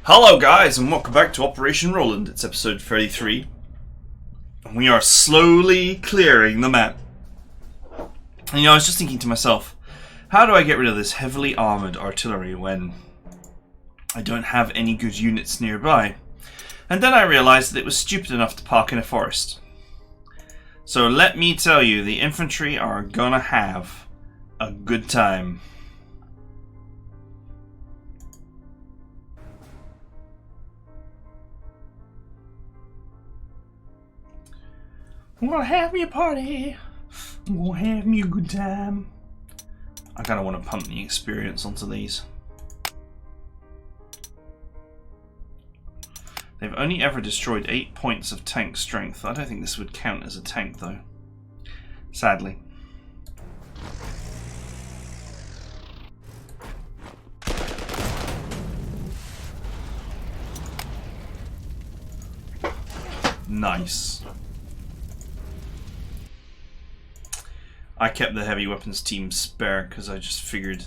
Hello guys and welcome back to Operation Roland. It's episode 33 and we are slowly clearing the map. And I was just thinking to myself, how do I get rid of this heavily armoured artillery when I don't have any good units nearby? And then I realised that it was stupid enough to park in a forest. So let me tell you, the infantry are gonna have a good time. I'm gonna have me a party. I'm gonna have me a good time. I kind of want to pump the experience onto these. They've only ever destroyed 8 points of tank strength. I don't think this would count as a tank though. Sadly. Nice. I kept the heavy weapons team spare because I just figured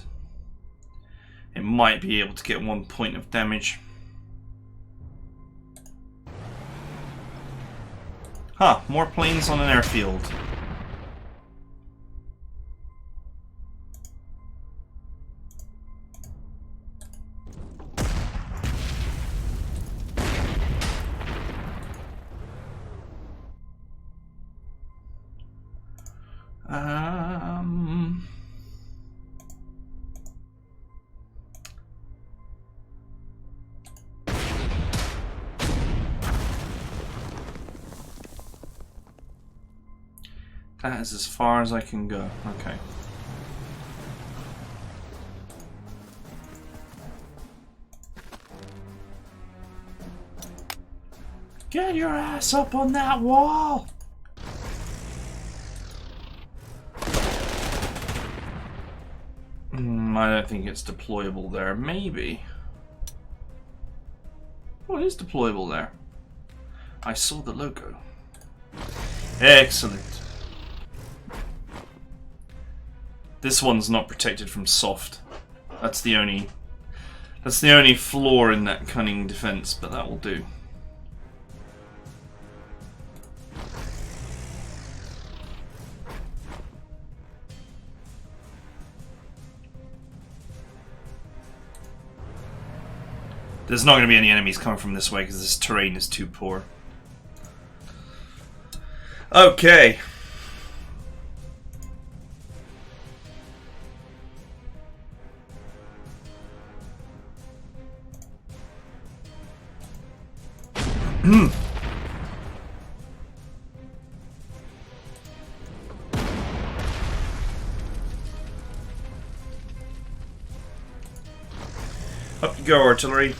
it might be able to get 1 point of damage. Huh, more planes on an airfield. That is as far as I can go. Okay. Get your ass up on that wall! I don't think it's deployable there. Maybe. Oh, it is deployable there. I saw the logo. Excellent. This one's not protected from soft. That's the only flaw in that cunning defense, but that will do. There's not going to be any enemies coming from this way because this terrain is too poor. Okay. Up you go, artillery.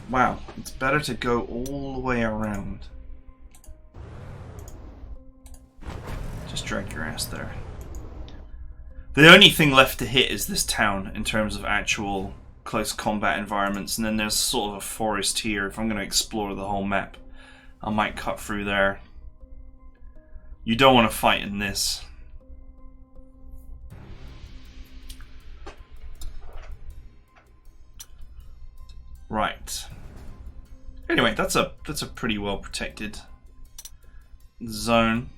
Wow, it's better to go all the way around. Just drag your ass there. The only thing left to hit is this town in terms of actual close combat environments, and then there's sort of a forest here. If I'm going to explore the whole map, I might cut through there. You don't want to fight in this. Right. Anyway, that's a pretty well protected zone.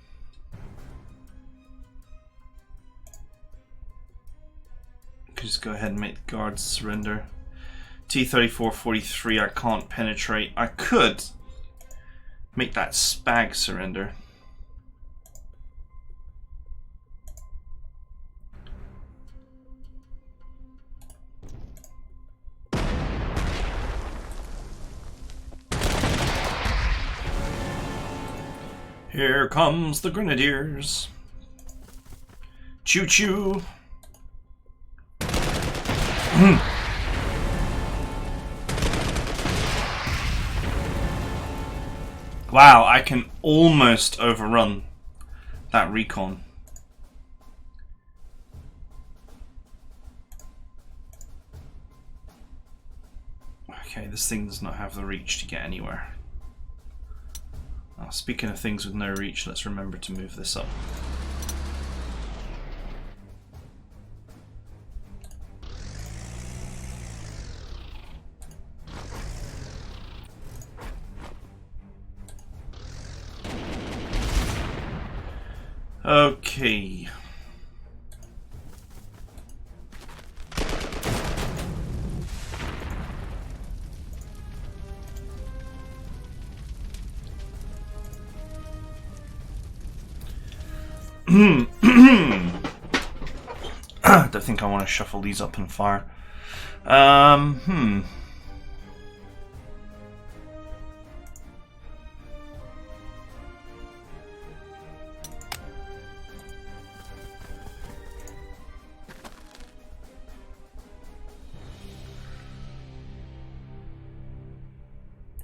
Just go ahead and make the guards surrender. T-34-43 I can't penetrate. I could make that spag surrender. Here comes the Grenadiers. Choo-choo. Wow, I can almost overrun that recon. Okay, this thing does not have the reach to get anywhere. Speaking of things with no reach, let's remember to move this up. Okay. I don't think I want to shuffle these up and fire.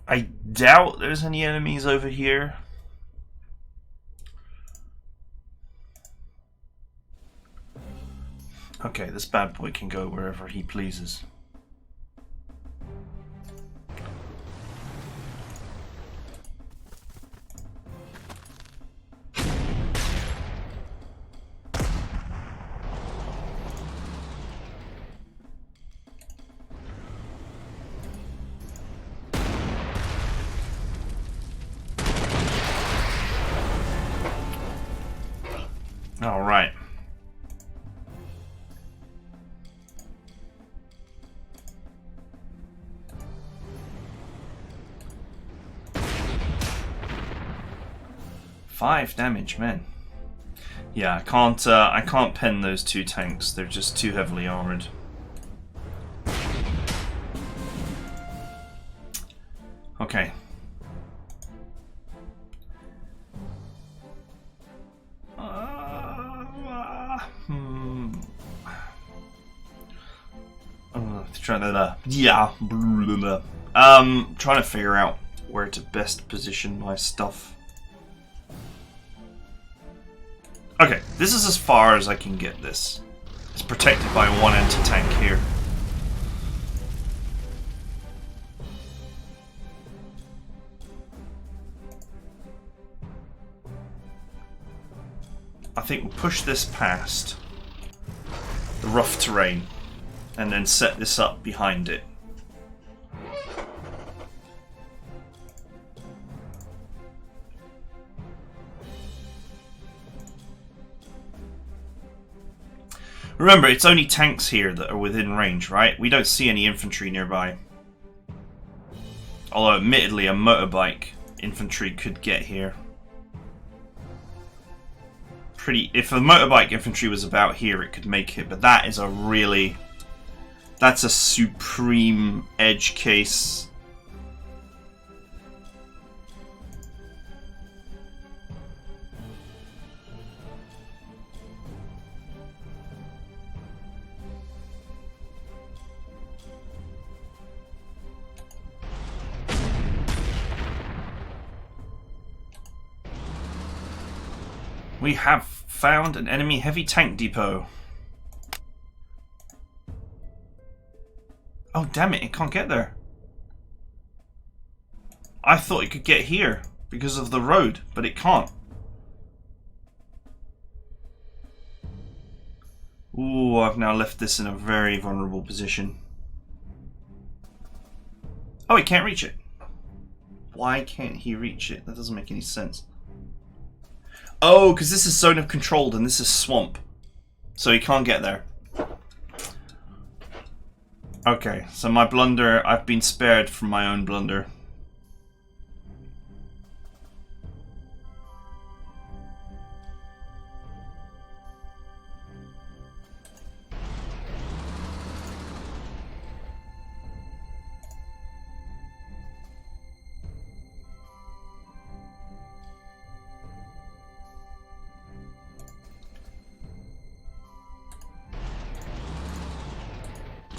I doubt there's any enemies over here. Okay, this bad boy can go wherever he pleases. All right. Five damage, man. Yeah, I can't pen those two tanks. They're just too heavily armored. Okay. Trying to figure out where to best position my stuff. Okay, this is as far as I can get this. It's protected by one anti-tank here. I think we'll push this past the rough terrain and then set this up behind it. Remember, it's only tanks here that are within range, right? We don't see any infantry nearby. Although, admittedly, a motorbike infantry could get here. If a motorbike infantry was about here, it could make it, but that is a really... That's a supreme edge case. We have found an enemy heavy tank depot. Oh, damn it, it can't get there. I thought it could get here because of the road, but it can't. Ooh, I've now left this in a very vulnerable position. Oh, he can't reach it. Why can't he reach it? That doesn't make any sense. Oh, because this is zone of controlled and this is swamp. So he can't get there. Okay, so my blunder, I've been spared from my own blunder.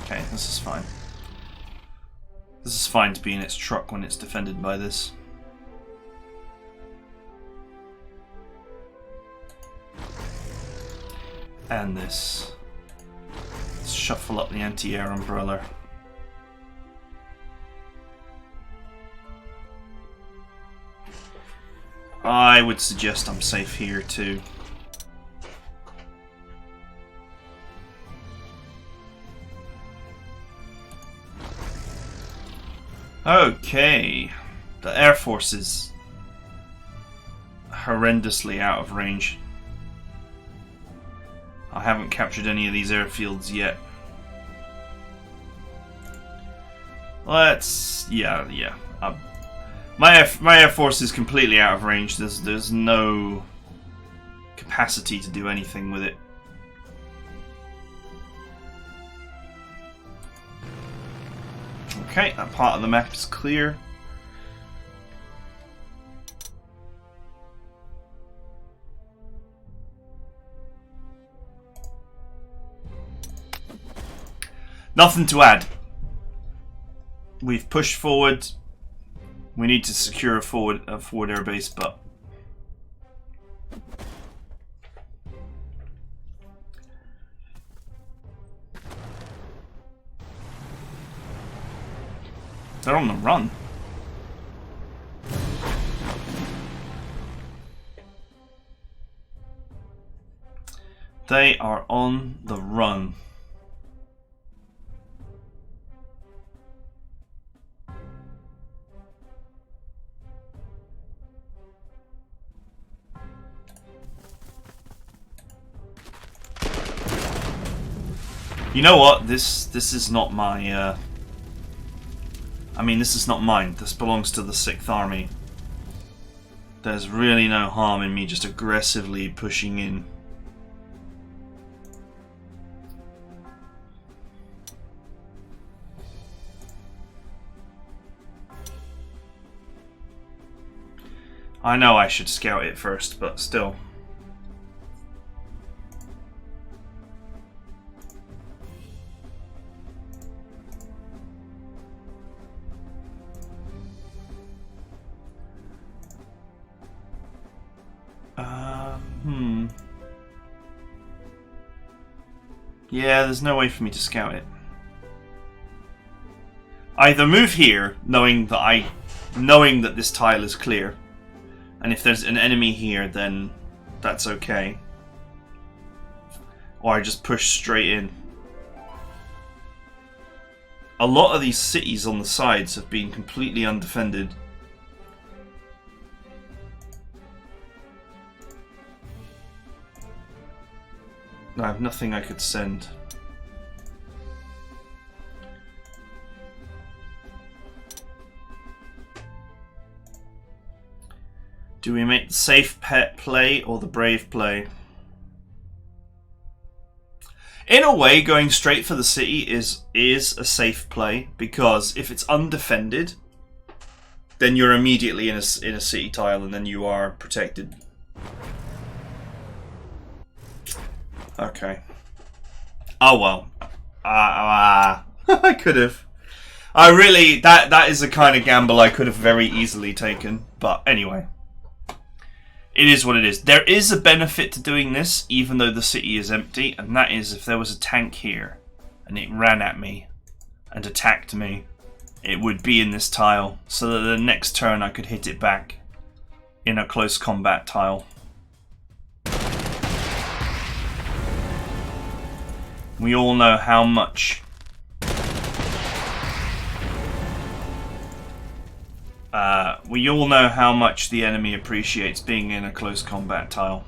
Okay, this is fine. This is fine to be in its truck when it's defended by this. And this. Let's shuffle up the anti-air umbrella. I would suggest I'm safe here too. Okay, the Air Force is horrendously out of range. I haven't captured any of these airfields yet. Let's... yeah. My air force is completely out of range. There's no capacity to do anything with it. Okay, that part of the map is clear. Nothing to add. We've pushed forward. We need to secure a forward air base, but they're on the run. They are on the run. You know what? This is not my. I mean, this is not mine. This belongs to the 6th Army. There's really no harm in me just aggressively pushing in. I know I should scout it first, but still. Yeah, there's no way for me to scout it. Either move here, knowing that this tile is clear, and if there's an enemy here, then that's okay. Or I just push straight in. A lot of these cities on the sides have been completely undefended. I have nothing I could send. Do we make the safe pet play or the brave play? In a way, going straight for the city is a safe play, because if it's undefended, then you're immediately in a city tile and then you are protected. Okay. Oh well. I could have. That is the kind of gamble I could have very easily taken. But anyway. It is what it is. There is a benefit to doing this, even though the city is empty, and that is if there was a tank here and it ran at me and attacked me, it would be in this tile, so that the next turn I could hit it back in a close combat tile. We all know how much the enemy appreciates being in a close combat tile.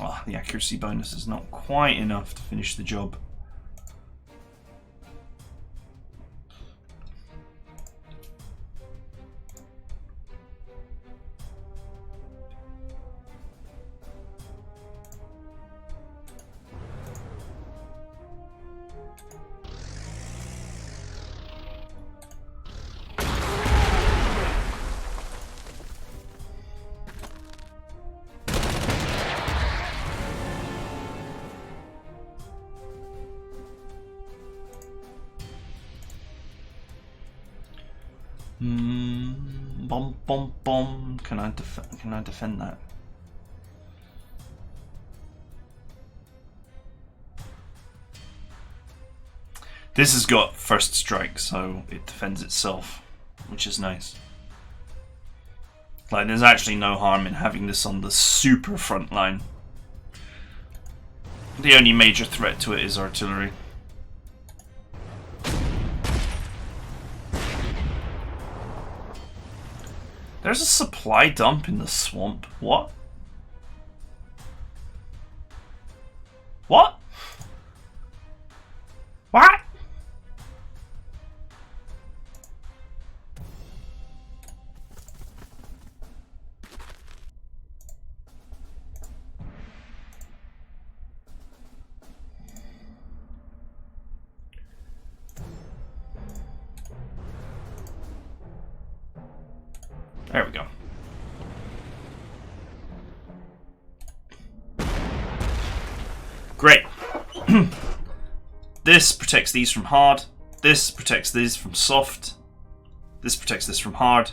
Oh, the accuracy bonus is not quite enough to finish the job. Bomb. Can I defend that? This has got first strike, so it defends itself, which is nice. Like, there's actually no harm in having this on the super front line. The only major threat to it is artillery. There's a supply dump in the swamp. What? What? What? There we go. Great. This protects these from hard. This protects these from soft. This protects this from hard.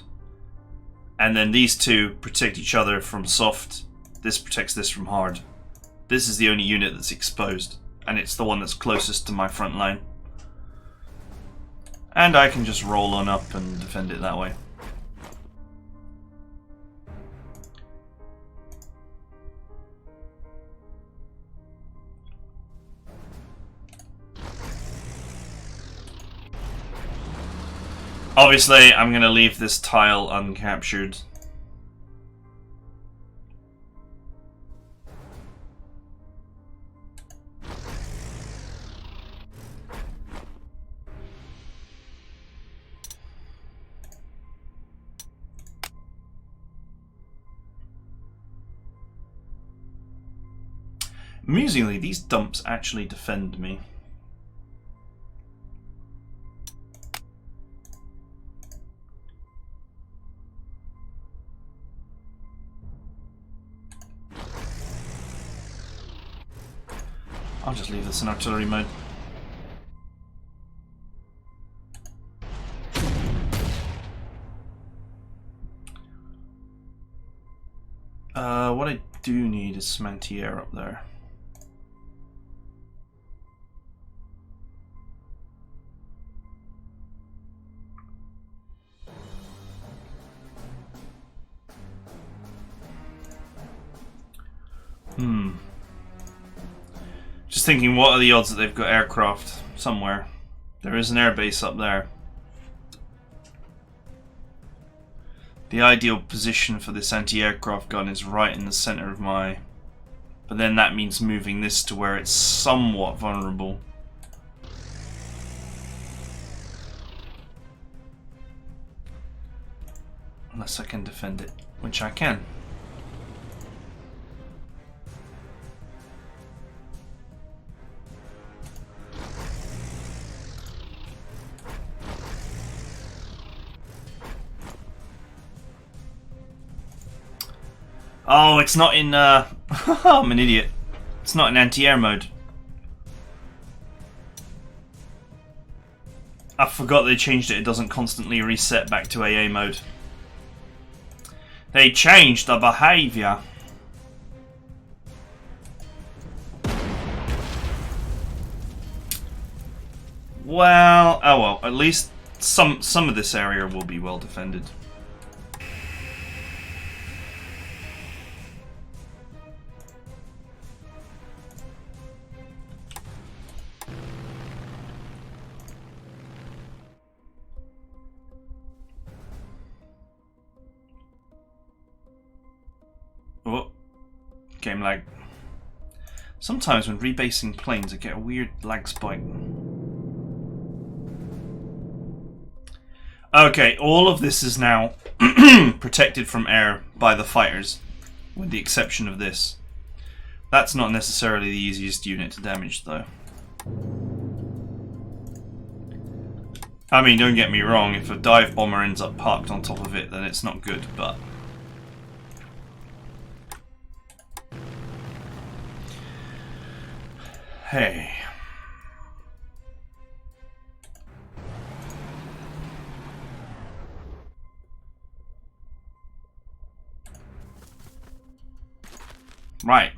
And then these two protect each other from soft. This protects this from hard. This is the only unit that's exposed. And it's the one that's closest to my front line. And I can just roll on up and defend it that way. Obviously, I'm going to leave this tile uncaptured. Amusingly, these dumps actually defend me. I'll just leave this in artillery mode. What I do need is some anti-air up there. Just thinking, what are the odds that they've got aircraft somewhere? There is an airbase up there. The ideal position for this anti-aircraft gun is right in the center of my... But then that means moving this to where it's somewhat vulnerable. Unless I can defend it, which I can. Oh, it's not in, I'm an idiot. It's not in anti-air mode. I forgot they changed it. It doesn't constantly reset back to AA mode. They changed the behaviour. Well, oh well, at least some of this area will be well defended. Oh, game lag. Sometimes when rebasing planes I get a weird lag spike. Okay, all of this is now protected from air by the fighters, with the exception of this. That's not necessarily the easiest unit to damage, though. I mean, don't get me wrong, if a dive bomber ends up parked on top of it, then it's not good, but... Hey. Right.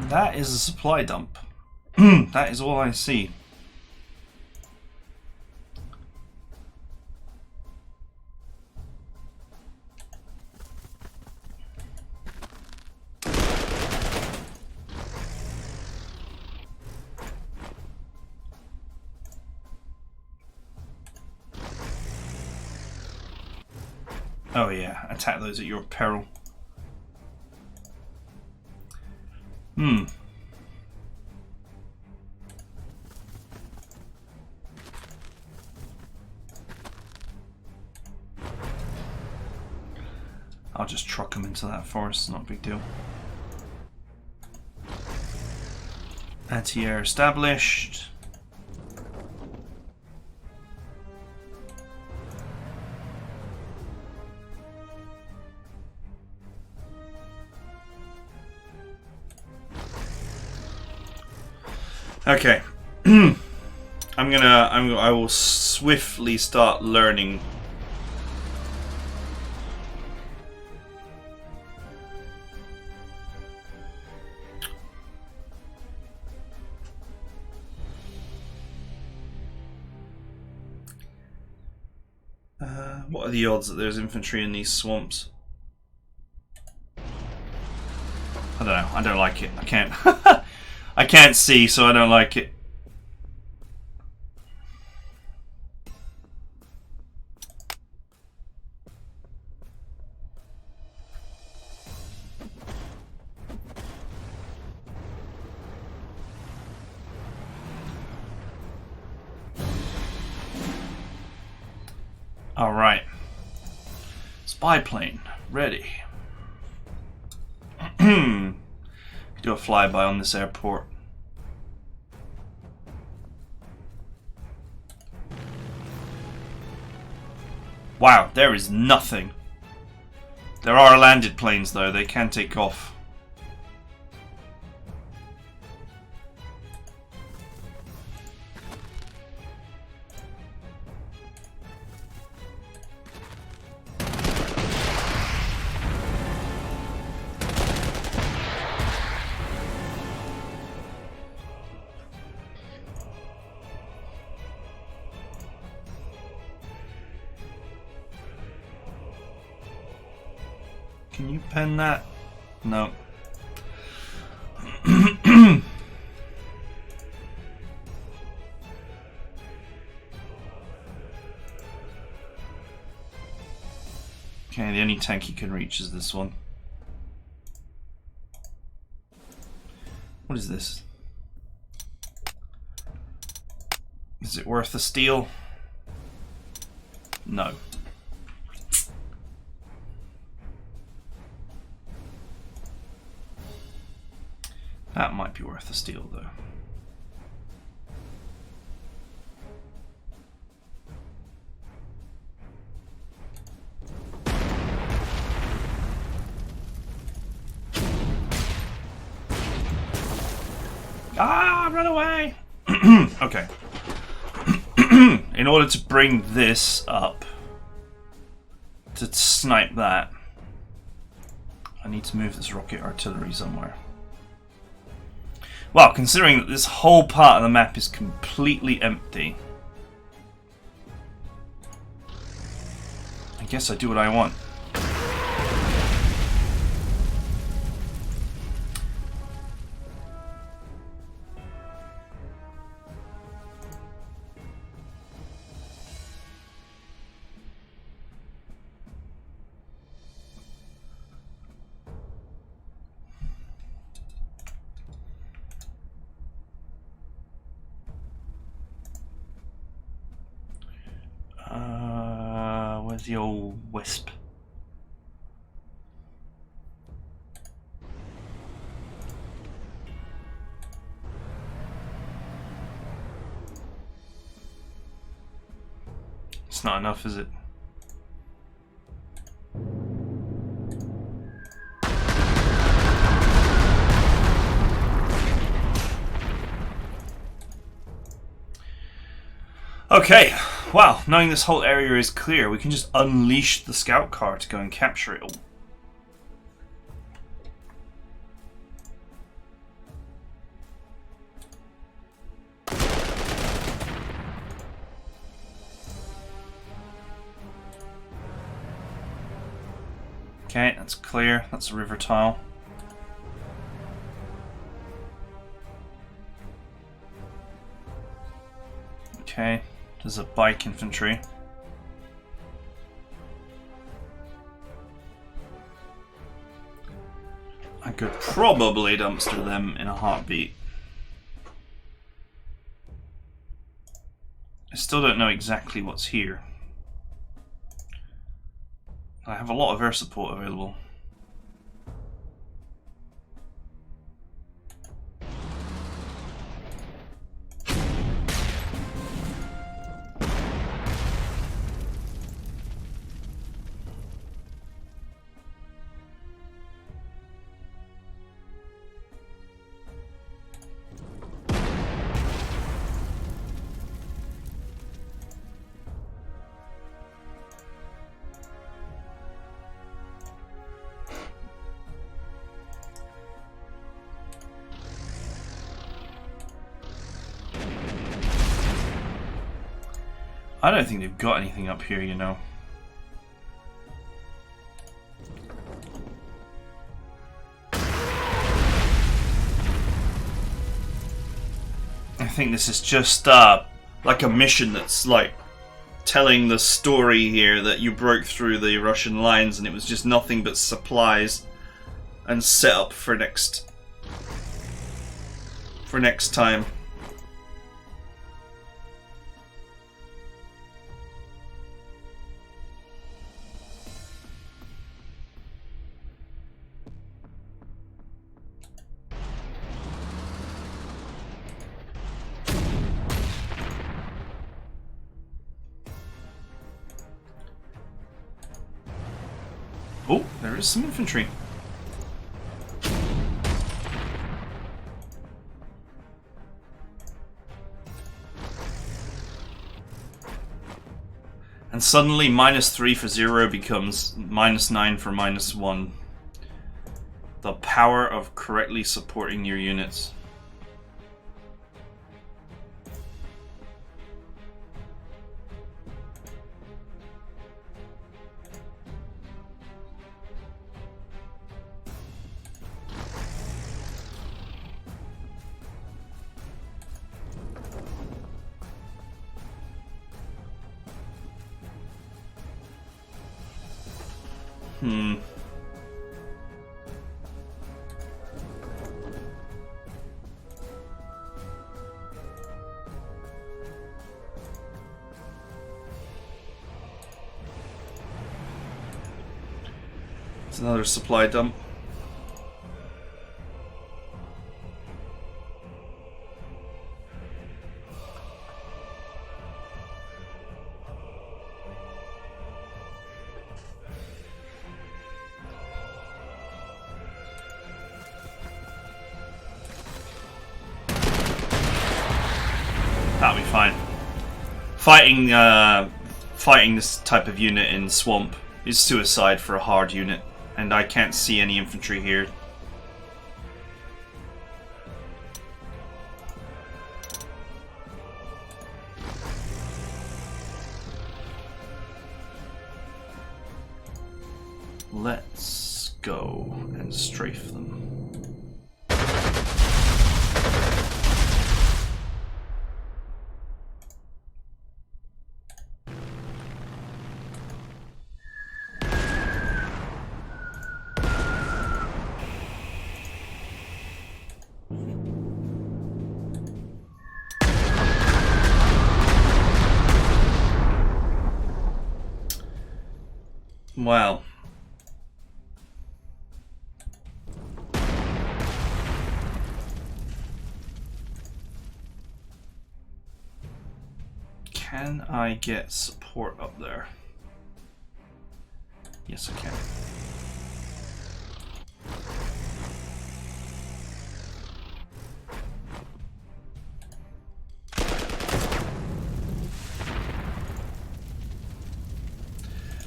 That is a supply dump. That is all I see. Oh yeah, attack those at your peril. I'll just truck them into that forest, not a big deal. Anti-air established. Okay. I will swiftly start learning. What are the odds that there's infantry in these swamps? I don't know. I don't like it. I can't. I can't see, so I don't like it. All right. Spy plane ready. Do a flyby on this airport. Wow, there is nothing. There are landed planes though, they can take off. Can you pen that? No. Okay, the only tank you can reach is this one. What is this? Is it worth a steal? No. That might be worth a steal, though. Ah, run away! Okay. In order to bring this up, to snipe that, I need to move this rocket artillery somewhere. Well, considering that this whole part of the map is completely empty, I guess I do what I want. Where's the old wisp? It's not enough, is it? Okay, wow, knowing this whole area is clear, we can just unleash the scout car to go and capture it all. Okay, that's clear. That's a river tile. Okay, there's a bike infantry. probably dumpster them in a heartbeat. I still don't know exactly what's here. I have a lot of air support available. I don't think they've got anything up here, you know. I think this is just like a mission that's like telling the story here that you broke through the Russian lines and it was just nothing but supplies and set up for next time. Oh, there is some infantry. And suddenly -3 for 0 becomes -9 for -1. The power of correctly supporting your units. It's another supply dump. That'll be fine. Fighting this type of unit in swamp is suicide for a hard unit, and I can't see any infantry here. Let's go and strafe them. Wow. Can I get support up there? Yes, I can.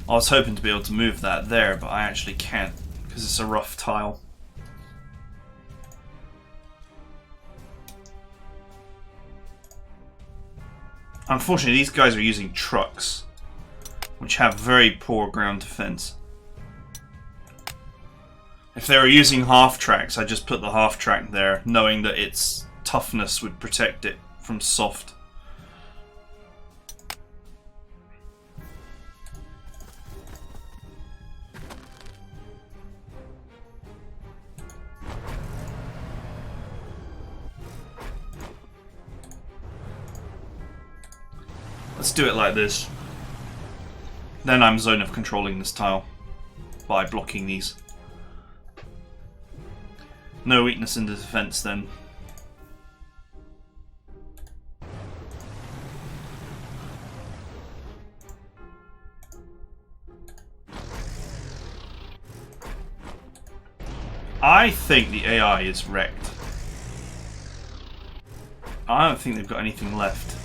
I was hoping to be able to move that there, but I actually can't because it's a rough tile. Unfortunately, these guys are using trucks, which have very poor ground defense. If they were using half-tracks, I'd just put the half-track there, knowing that its toughness would protect it from soft. Let's do it like this. Then I'm zone of controlling this tile by blocking these. No weakness in the defense then. I think the AI is wrecked. I don't think they've got anything left.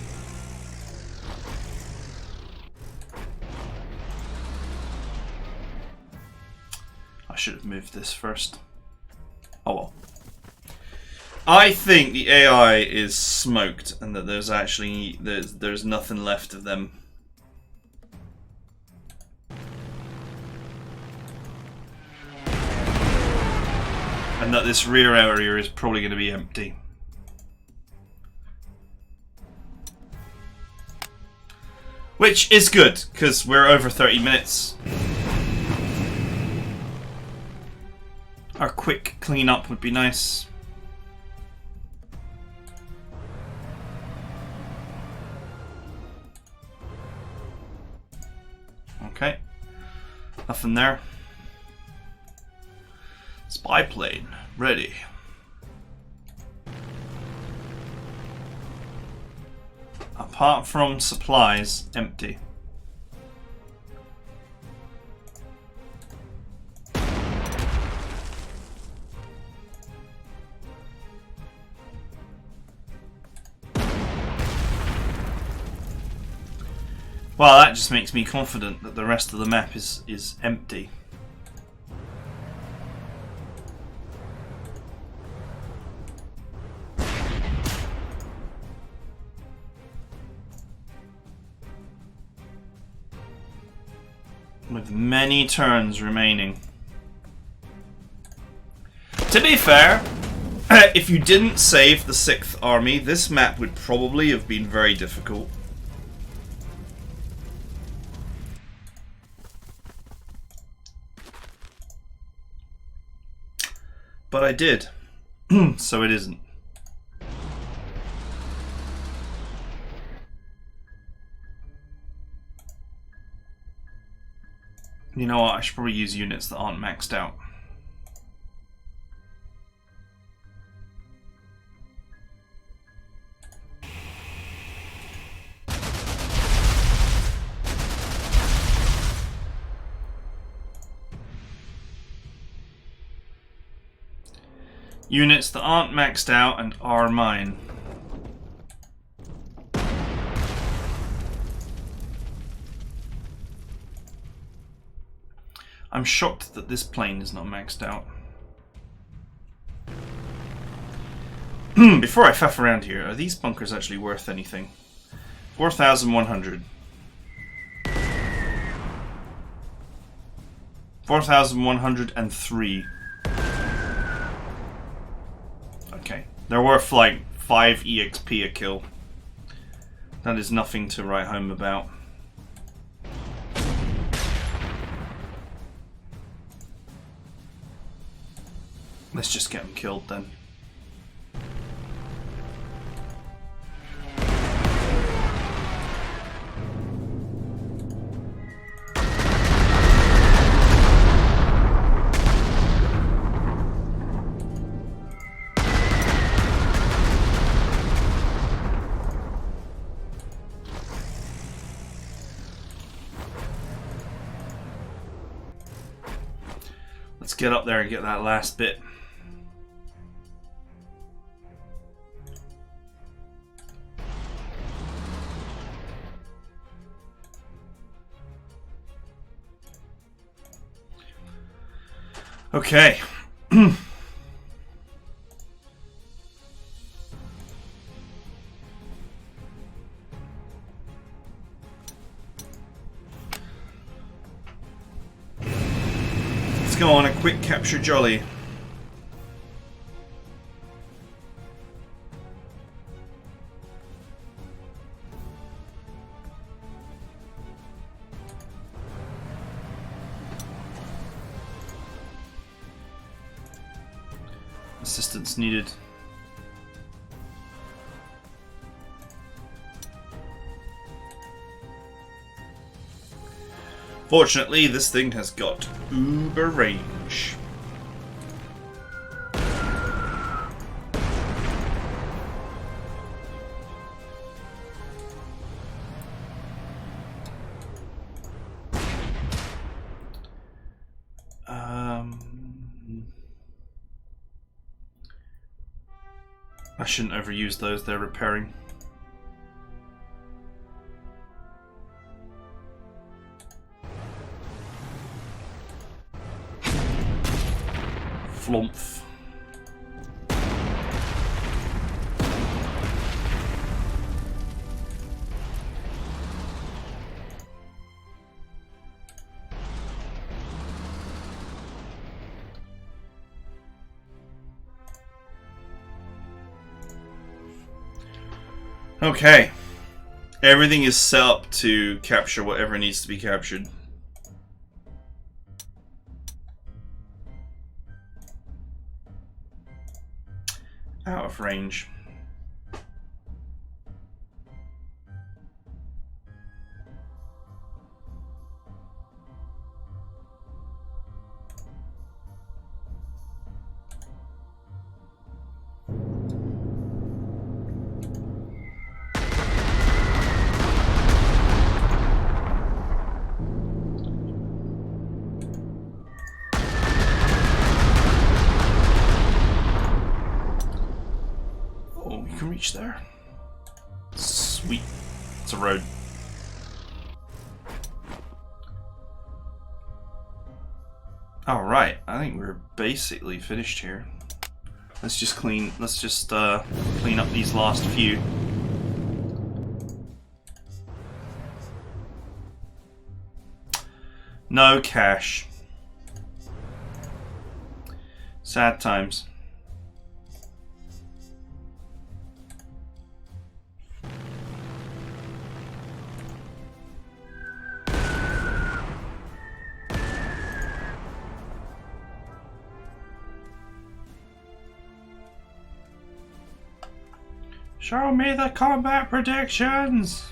I should have moved this first. Oh well. I think the AI is smoked and that there's actually there's nothing left of them. And that this rear area is probably going to be empty. Which is good, because we're over 30 minutes. Our quick clean-up would be nice. Okay. Nothing there. Spy plane, ready. Apart from supplies, empty. Well, that just makes me confident that the rest of the map is empty. With many turns remaining. To be fair, if you didn't save the 6th army, this map would probably have been very difficult. But I did, so it isn't. You know what, I should probably use units that aren't maxed out. Units that aren't maxed out and are mine. I'm shocked that this plane is not maxed out. Before I faff around here, are these bunkers actually worth anything? 4,100. 4,103. Okay, they're worth like 5 EXP a kill. That is nothing to write home about. Let's just get them killed then. Let's get up there and get that last bit. Okay. Let's go on a quick capture jolly. Assistance needed. Fortunately, this thing has got uber range. I shouldn't overuse those, they're repairing. Flumph. Okay. Everything is set up to capture whatever needs to be captured. Out of range. Reach there. Sweet. It's a road. Alright, I think we're basically finished here. Let's just clean up these last few. No cash. Sad times. Show me the combat predictions!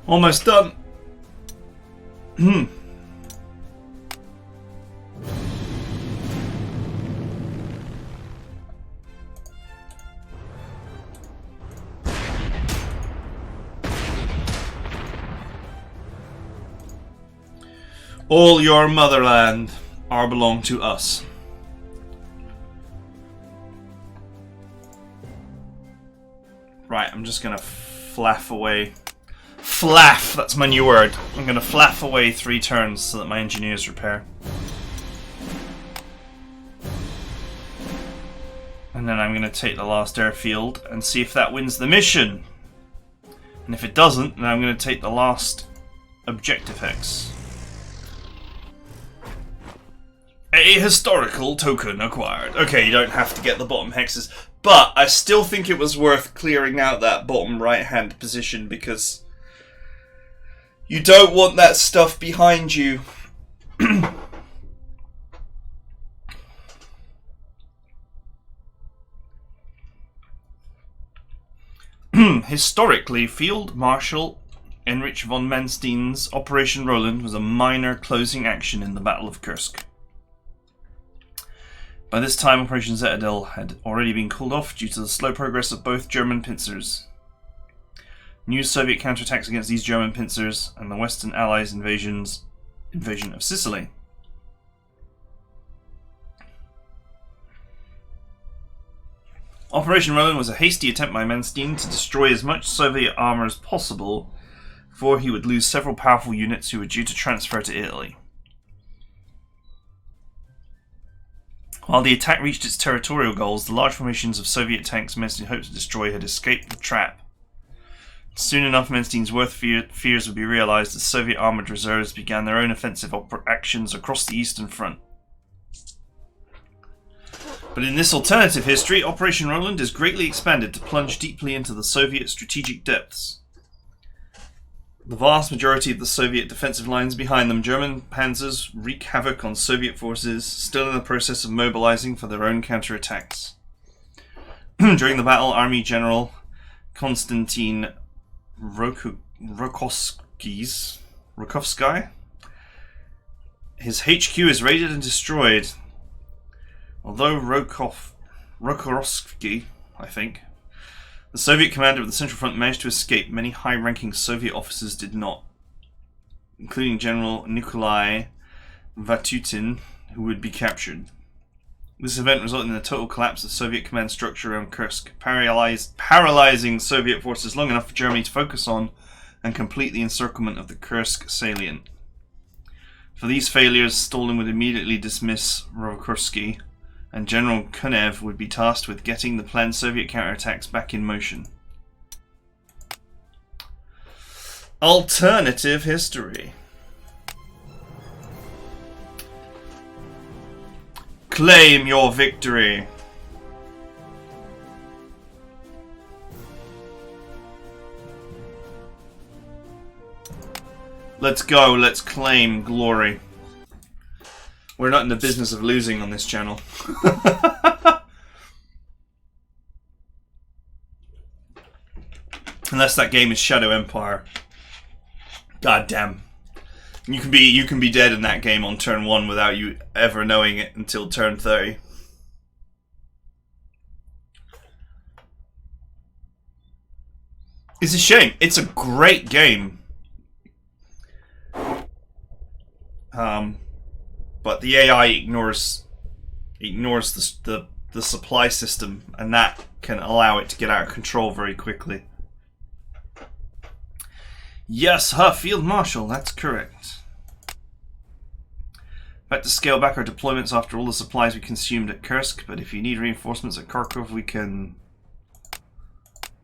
Almost done. All your motherland are belong to us. Right, I'm just gonna flaff away. Flaff, that's my new word. I'm going to flaff away 3 turns so that my engineers repair. And then I'm going to take the last airfield and see if that wins the mission. And if it doesn't, then I'm going to take the last objective hex. A historical token acquired. Okay, you don't have to get the bottom hexes, but I still think it was worth clearing out that bottom right-hand position because you don't want that stuff behind you. Historically, Field Marshal Heinrich von Manstein's Operation Roland was a minor closing action in the Battle of Kursk. By this time, Operation Citadel had already been called off due to the slow progress of both German pincers. New Soviet counterattacks against these German pincers and the Western Allies' invasion of Sicily. Operation Roland was a hasty attempt by Manstein to destroy as much Soviet armour as possible before he would lose several powerful units who were due to transfer to Italy. While the attack reached its territorial goals, the large formations of Soviet tanks Manstein hoped to destroy had escaped the trap. Soon enough, Menstein's worst fears would be realized as Soviet armored reserves began their own offensive actions across the Eastern Front. But in this alternative history, Operation Roland is greatly expanded to plunge deeply into the Soviet strategic depths. The vast majority of the Soviet defensive lines behind them, German panzers wreak havoc on Soviet forces, still in the process of mobilizing for their own counterattacks. During the battle, Army General Konstantin Rokovsky, his HQ is raided and destroyed. Although Rokorovsky, I think, the Soviet commander of the Central Front managed to escape, many high-ranking Soviet officers did not, including General Nikolai Vatutin, who would be captured. This event resulted in the total collapse of Soviet command structure around Kursk, paralyzing Soviet forces long enough for Germany to focus on and complete the encirclement of the Kursk salient. For these failures, Stalin would immediately dismiss Rokorovsky, and General Kunev would be tasked with getting the planned Soviet counterattacks back in motion. Alternative history. Claim your victory. Let's go, let's claim glory. We're not in the business of losing on this channel. Unless that game is Shadow Empire. God damn. You can be dead in that game on turn 1 without you ever knowing it until turn 30. It's a shame. It's a great game. But the AI ignores the supply system, and that can allow it to get out of control very quickly. Yes, Field Marshal, that's correct. Back to scale back our deployments after all the supplies we consumed at Kursk, but if you need reinforcements at Kharkov, we can...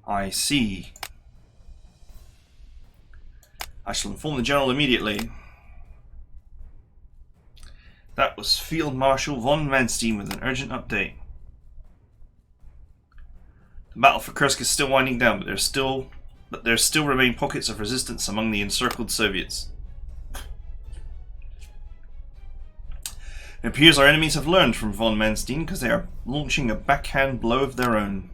I see. I shall inform the General immediately. That was Field Marshal von Manstein with an urgent update. The battle for Kursk is still winding down, but there still remain pockets of resistance among the encircled Soviets. It appears our enemies have learned from von Manstein because they are launching a backhand blow of their own.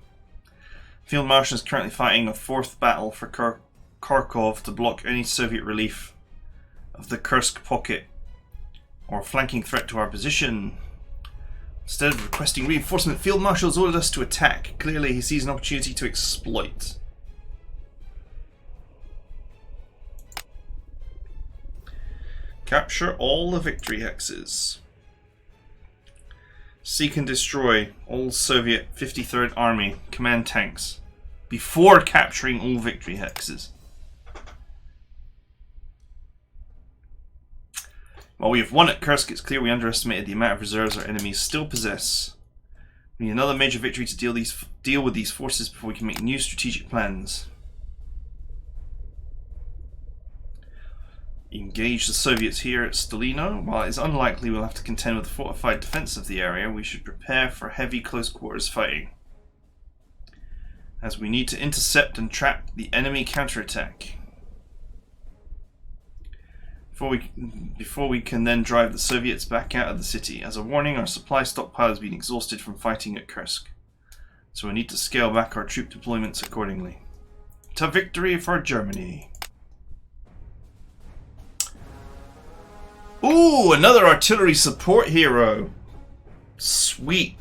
Field Marshal is currently fighting a 4th battle for Kharkov to block any Soviet relief of the Kursk pocket or flanking threat to our position. Instead of requesting reinforcement, Field Marshal has ordered us to attack. Clearly he sees an opportunity to exploit. Capture all the victory hexes. Seek and destroy all Soviet 53rd Army command tanks before capturing all victory hexes. While we have won at Kursk, it's clear we underestimated the amount of reserves our enemies still possess. We need another major victory to deal with these forces before we can make new strategic plans. Engage the Soviets here at Stolino. While it is unlikely we'll have to contend with the fortified defense of the area, we should prepare for heavy close quarters fighting, as we need to intercept and trap the enemy counterattack before we can then drive the Soviets back out of the city. As a warning, our supply stockpile has been exhausted from fighting at Kursk, so we need to scale back our troop deployments accordingly. To victory for Germany! Ooh, another artillery support hero! Sweet!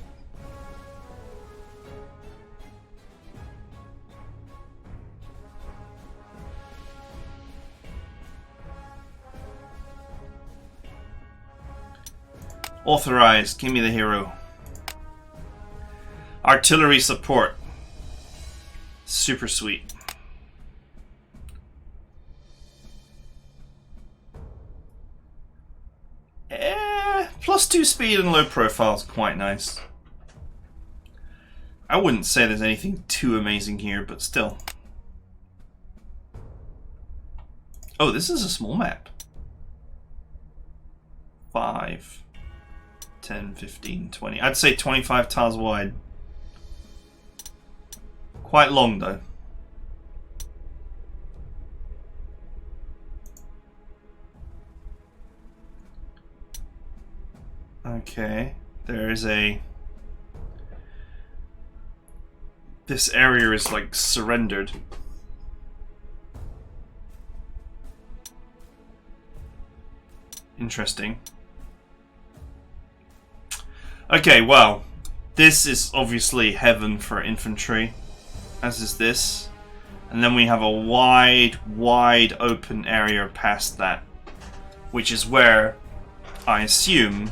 Authorized. Give me the hero. Artillery support. Super sweet. +2 speed and low profile is quite nice. I wouldn't say there's anything too amazing here, but still. Oh, this is a small map. 5, 10, 15, 20. I'd say 25 tiles wide. Quite long, though. Okay, there is a... This area is like surrendered. Interesting. Okay, well, this is obviously heaven for infantry, as is this. And then we have a wide, wide open area past that, which is where I assume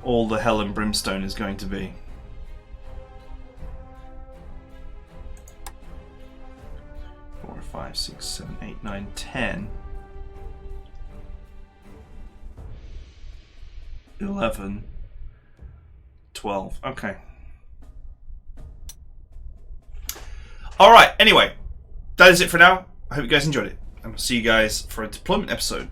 all the hell and brimstone is going to be. Four, 5, 6, 7, 8, 9, 10. 11, 12. Okay. Alright, anyway, that is it for now. I hope you guys enjoyed it. And I'll see you guys for a deployment episode.